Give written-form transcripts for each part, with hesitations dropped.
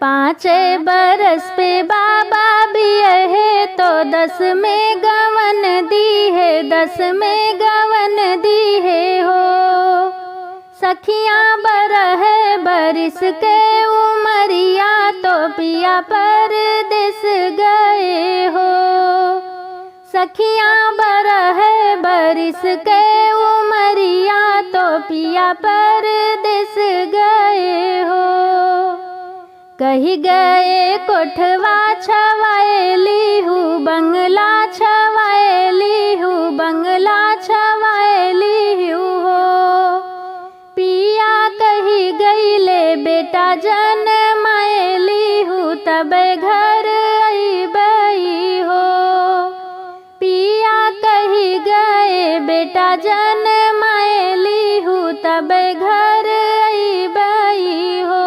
5 बरस पे बाबा भी है तो 10 में गवन दी है, 10 में गवन दी है हो। सखियाँ बरह बरिस के उमरिया तो पिया परदेस गए हो। सखियाँ बरह बरिस के उमरिया तो पिया परदेस गए हो। कही गए कोठवा छवाएली हूँ, बंगला छवाएली हूँ, बंगला छवाएली हूँ हो। पिया कही गईले बेटा जनमाएली हूँ, तबे घर अइबई हो। पिया कही गए बेटा जनमाएली हूँ, तबे घर अइबई हो।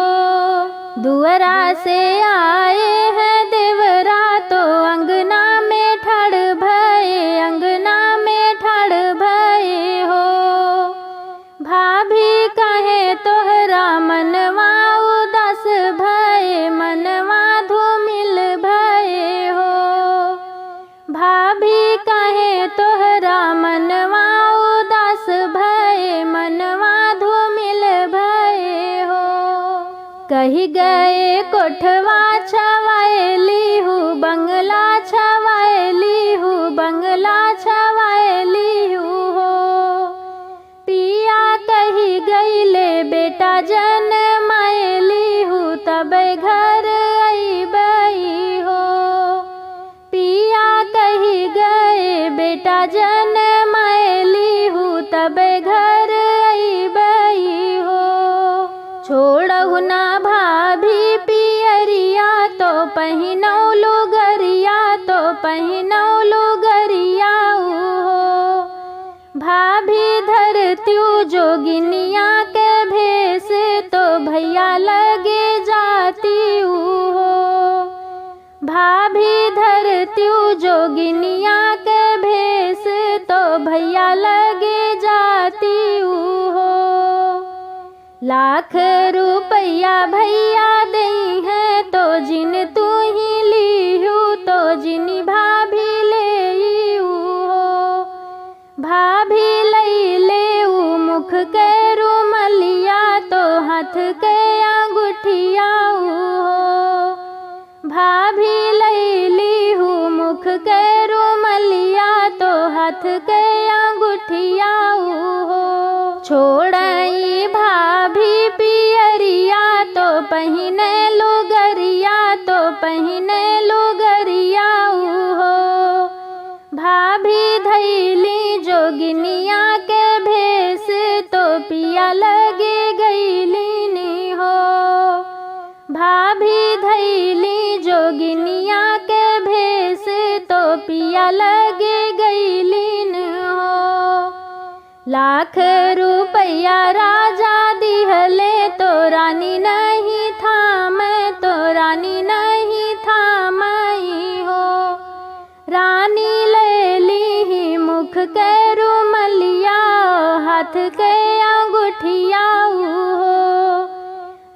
दुअरा से आए हैं देवरा तो अंगना में ठाड़ भये, अंगना में ठाड़ भये हो। भाभी कहे तोहरा मनवा उदास भये, मनवा धूमिल भये हो। भाभी कहे तोहरा मनवा उदास भये, मनवा धूमिल भये हो। कही गए कोठवा छवाएली हूँ, बंगला छवाएली हूँ, बंगला छवाएली हूँ हो। पिया कही गईले बेटा जनमाएली हूँ, तबे घर अइबई हो। पिया कही गए बेटा जनमाएली हूँ, तबे घर अइबई हो। छोड़हु ना भाभी पियरिया तो पहिनौ लुगरिया, तो पहिनौ लुगरिया हो। भाभी धरत्यू जोगिनिया के भेष तो भैया लगे जाती हो। भाभी धरत्यू जोगिनिया के भेष तो भैया लगे जाती हो। लाख रुपया भैया दई है तो जिन तू ही लीहू, तो जिनी भाभी ले हो। भाभी लई ले मुख के रुमलिया तो हाथ के अंगूठिया हो। भाभी लई ली मुख के रुमलिया तो हाथ के अंगूठिया हो। छोड़ई भाभी पियरिया तो पहिने लुगरिया, तो पहिने लुगरिया हो। भाभी धैली जोगिनिया के भेष तो पिया लगे गईली हो। भाभी धैली जोगिनिया के भेष तो पिया लगे गईली हो। लाख रुपया राजा दिहले तो रानी नहीं थाम, तो रानी नहीं थामई हो। रानी ले ली मुख के रुमलिया, हाथ के अंगूठिया हो।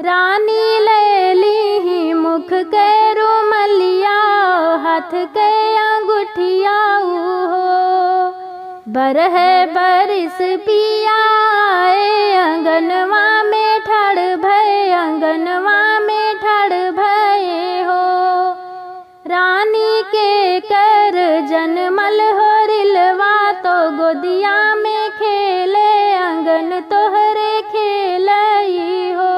रानी ले ली मुख के रुमलिया, हाथ के अंगूठिया हो। बरह बरिस पिया आए अंगनवा में ठाड़ भये, अंगनवा में ठाड़ भये हो। रानी के कर जनमल हो रिलवा तो गोदिया में खेले, अंगन तोहरे खेलई हो।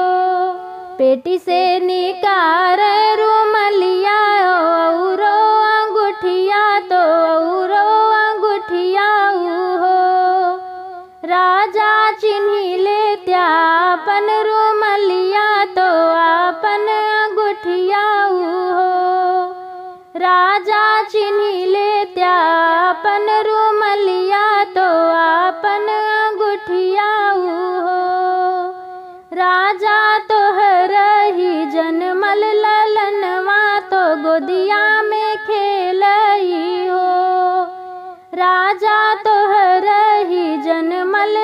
पेटी से निकार रुमलिया औरो अंगूठिया, तो औरो अंगूठिया हो। राजा चिन्ही ले त्यापन रुमलिया तो आपन अंगूठिया हो। राजा चिन्ही ले त्यापन रुमलिया तो आपन अंगूठिया हो। राजा तोहरही जनमल ललनवा तो गोदिया में खेलई हो। राजा तोहरही जनमल